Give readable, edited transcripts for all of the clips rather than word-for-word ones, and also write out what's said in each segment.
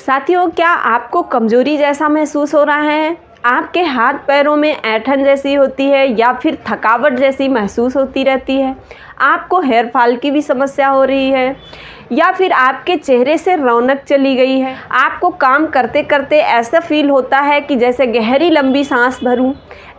साथियों, क्या आपको कमज़ोरी जैसा महसूस हो रहा है? आपके हाथ पैरों में ऐंठन जैसी होती है या फिर थकावट जैसी महसूस होती रहती है? आपको हेयर फॉल की भी समस्या हो रही है या फिर आपके चेहरे से रौनक चली गई है? आपको काम करते करते ऐसा फील होता है कि जैसे गहरी लंबी सांस भरूं?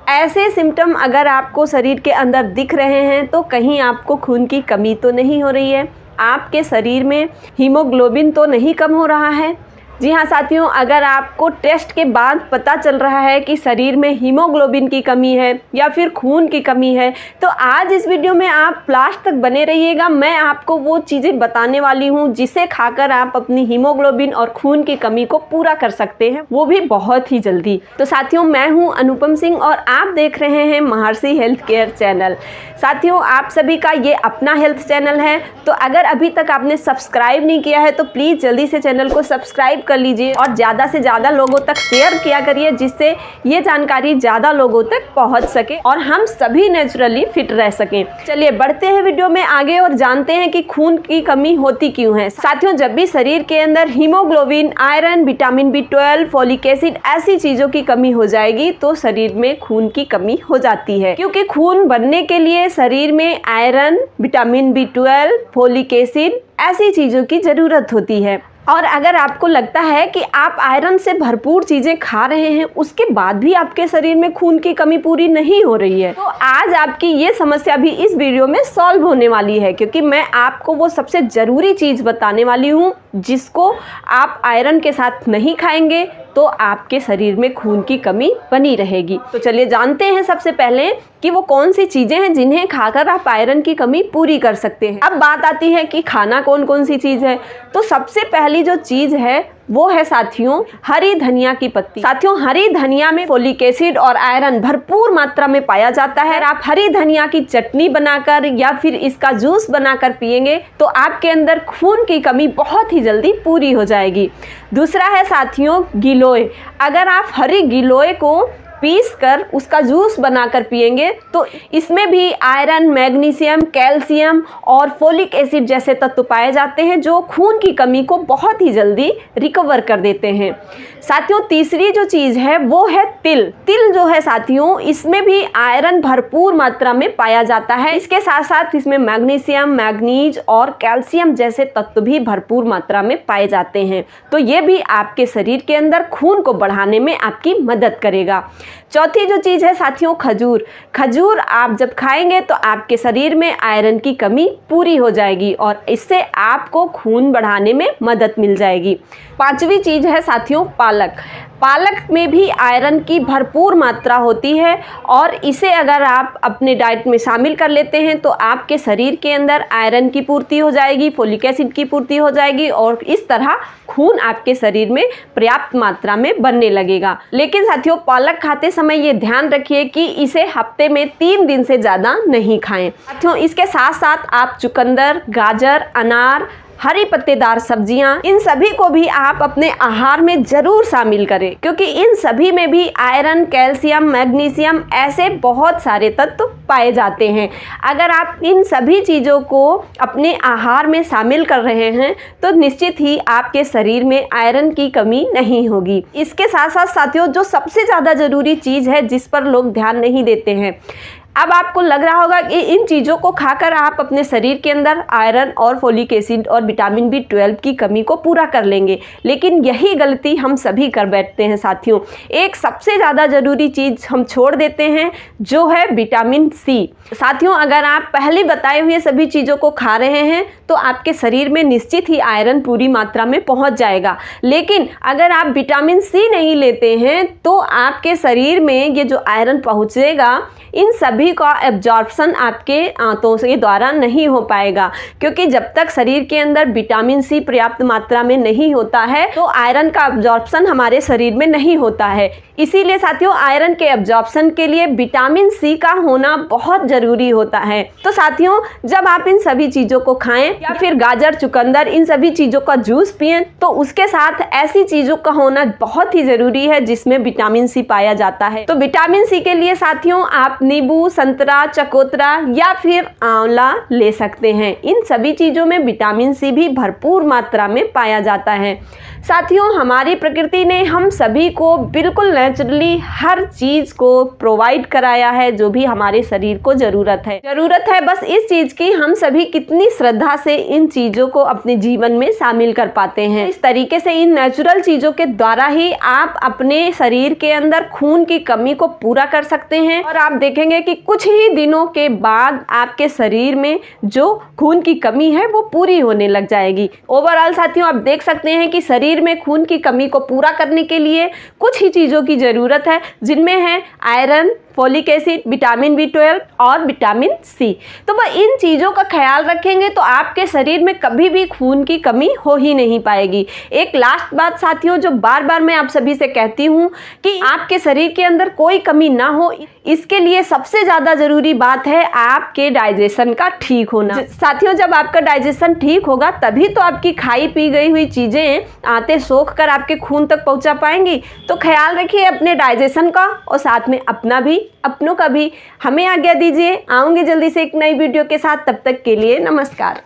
ऐसे सिम्टम अगर आपको शरीर के अंदर दिख रहे हैं तो कहीं आपको खून की कमी तो नहीं हो रही है? आपके शरीर में हीमोग्लोबिन तो नहीं कम हो रहा है? जी हाँ साथियों, अगर आपको टेस्ट के बाद पता चल रहा है कि शरीर में हीमोग्लोबिन की कमी है या फिर खून की कमी है, तो आज इस वीडियो में आप लास्ट तक बने रहिएगा। मैं आपको वो चीज़ें बताने वाली हूँ जिसे खाकर आप अपनी हीमोग्लोबिन और खून की कमी को पूरा कर सकते हैं, वो भी बहुत ही जल्दी। तो साथियों, मैं हूँ अनुपम सिंह और आप देख रहे हैं महर्षि हेल्थ केयर चैनल। साथियों, आप सभी का ये अपना हेल्थ चैनल है, तो अगर अभी तक आपने सब्सक्राइब नहीं किया है तो प्लीज़ जल्दी से चैनल को सब्सक्राइब कर लीजिए और ज़्यादा से ज़्यादा लोगों तक शेयर किया करिए, जिससे ये जानकारी ज़्यादा लोगों तक पहुंच सके और हम सभी नेचुरली फिट रह सकें। चलिए बढ़ते हैं वीडियो में आगे और जानते हैं कि खून की कमी होती क्यों है। साथियों, जब भी शरीर के अंदर haemoglobin, iron, vitamin B12, folic acid ऐसी चीज़ों की कमी हो जाएगी तो शरीर में खून की कमी हो जाती है, क्योंकि खून बनने के लिए शरीर में iron, vitamin B12, folic acid ऐसी चीज़ों की ज़रूरत होती है। और अगर आपको लगता है कि आप आयरन से भरपूर चीज़ें खा रहे हैं, उसके बाद भी आपके शरीर में खून की कमी पूरी नहीं हो रही है, तो आज आपकी ये समस्या भी इस वीडियो में सॉल्व होने वाली है, क्योंकि मैं आपको वो सबसे ज़रूरी चीज़ बताने वाली हूँ जिसको आप आयरन के साथ नहीं खाएंगे तो आपके शरीर में खून की कमी बनी रहेगी। तो चलिए जानते हैं सबसे पहले कि वो कौन सी चीज़ें हैं जिन्हें खाकर आप आयरन की कमी पूरी कर सकते हैं। अब बात आती है कि खाना कौन कौन सी चीज़ है, तो सबसे पहली जो चीज़ है वो है साथियों हरी धनिया की पत्ती। साथियों, हरी धनिया में फोलिक एसिड और आयरन भरपूर मात्रा में पाया जाता है। आप हरी धनिया की चटनी बनाकर या फिर इसका जूस बनाकर पिएंगे तो आपके अंदर खून की कमी बहुत ही जल्दी पूरी हो जाएगी। दूसरा है साथियों गिलोय। अगर आप हरी गिलोय को पीस कर उसका जूस बनाकर पिएंगे तो इसमें भी आयरन, मैग्नीशियम, कैल्शियम और फोलिक एसिड जैसे तत्व पाए जाते हैं जो खून की कमी को बहुत ही जल्दी रिकवर कर देते हैं। साथियों, तीसरी जो चीज़ है वो है तिल। तिल जो है साथियों, इसमें भी आयरन भरपूर मात्रा में पाया जाता है। इसके साथ साथ इसमें मैग्नीशियम, मैग्नीज और कैल्शियम जैसे तत्व भी भरपूर मात्रा में पाए जाते हैं, तो ये भी आपके शरीर के अंदर खून को बढ़ाने में आपकी मदद करेगा। चौथी जो चीज़ है साथियों खजूर। खजूर आप जब खाएंगे तो आपके शरीर में आयरन की कमी पूरी हो जाएगी और इससे आपको खून बढ़ाने में मदद मिल जाएगी। पांचवी चीज़ है साथियों पालक। पालक में भी आयरन की भरपूर मात्रा होती है और इसे अगर आप अपने डाइट में शामिल कर लेते हैं तो आपके शरीर के अंदर आयरन की पूर्ति हो जाएगी, फोलिक एसिड की पूर्ति हो जाएगी और इस तरह खून आपके शरीर में पर्याप्त मात्रा में बनने लगेगा। लेकिन साथियों, पालक खाते समय ये ध्यान रखिए कि इसे हफ्ते में 3 दिन से ज़्यादा नहीं खाएं। साथियों, इसके साथ साथ आप चुकंदर, गाजर, अनार, हरी पत्तेदार सब्जियां, इन सभी को भी आप अपने आहार में जरूर शामिल करें, क्योंकि इन सभी में भी आयरन, कैल्शियम, मैग्नीशियम ऐसे बहुत सारे तत्व पाए जाते हैं। अगर आप इन सभी चीज़ों को अपने आहार में शामिल कर रहे हैं तो निश्चित ही आपके शरीर में आयरन की कमी नहीं होगी। इसके साथ साथ साथियों, जो सबसे ज़्यादा ज़रूरी चीज़ है जिस पर लोग ध्यान नहीं देते हैं, अब आपको लग रहा होगा कि इन चीज़ों को खाकर आप अपने शरीर के अंदर आयरन और फोलिक एसिड और विटामिन B12 की कमी को पूरा कर लेंगे, लेकिन यही गलती हम सभी कर बैठते हैं साथियों। एक सबसे ज़्यादा ज़रूरी चीज़ हम छोड़ देते हैं जो है विटामिन C। साथियों, अगर आप पहले बताए हुए सभी चीज़ों को खा रहे हैं तो आपके शरीर में निश्चित ही आयरन पूरी मात्रा में पहुँच जाएगा, लेकिन अगर आप विटामिन C नहीं लेते हैं तो आपके शरीर में ये जो आयरन पहुँचेगा, इन सभी का एब्जॉर्प्शन आपके आंतों के द्वारा नहीं हो पाएगा, क्योंकि जब तक शरीर के अंदर विटामिन C पर्याप्त मात्रा में नहीं होता है तो आयरन का एब्जॉर्प्शन हमारे शरीर में नहीं होता है। इसीलिए साथियों, आयरन के एब्जॉर्प्शन के लिए विटामिन C का होना बहुत ज़रूरी होता है। तो साथियों, जब आप इन सभी चीज़ों को खाएं या फिर गाजर, चुकंदर, इन सभी चीज़ों का जूस पिएं तो उसके साथ ऐसी चीज़ों का होना बहुत ही ज़रूरी है जिसमें विटामिन C पाया जाता है। तो विटामिन C के लिए साथियों आप नींबू, संतरा, चकोतरा या फिर आंवला ले सकते हैं। इन सभी चीज़ों में विटामिन सी भी भरपूर मात्रा में पाया जाता है। साथियों, हमारी प्रकृति ने हम सभी को बिल्कुल नेचुरली हर चीज़ को प्रोवाइड कराया है जो भी हमारे शरीर को ज़रूरत है बस इस चीज़ की हम सभी कितनी श्रद्धा से इन चीज़ों को अपने जीवन में शामिल कर पाते हैं। इस तरीके से इन नेचुरल चीज़ों के द्वारा ही आप अपने शरीर के अंदर खून की कमी को पूरा कर सकते हैं और आप देखेंगे कि कुछ ही दिनों के बाद आपके शरीर में जो खून की कमी है वो पूरी होने लग जाएगी। ओवरऑल साथियों, आप देख सकते हैं कि शरीर में खून की कमी को पूरा करने के लिए कुछ ही चीज़ों की ज़रूरत है, जिनमें है iron, folic acid, vitamin B12 और विटामिन सी। तो वह इन चीज़ों का ख्याल रखेंगे तो आपके शरीर में कभी भी खून की कमी हो ही नहीं पाएगी। एक लास्ट बात साथियों, जो बार बार मैं आप सभी से कहती हूँ कि आपके शरीर के अंदर कोई कमी ना हो, इसके लिए सबसे ज़्यादा ज़रूरी बात है आपके डाइजेशन का ठीक होना। साथियों, जब आपका डाइजेशन ठीक होगा तभी तो आपकी खाई पी गई हुई चीज़ें आते सोख कर आपके खून तक पहुँचा पाएंगी। तो ख्याल रखिए अपने डाइजेशन का और साथ में अपनों का भी। हमें आज्ञा दीजिए, आऊँगी जल्दी से एक नई वीडियो के साथ। तब तक के लिए नमस्कार।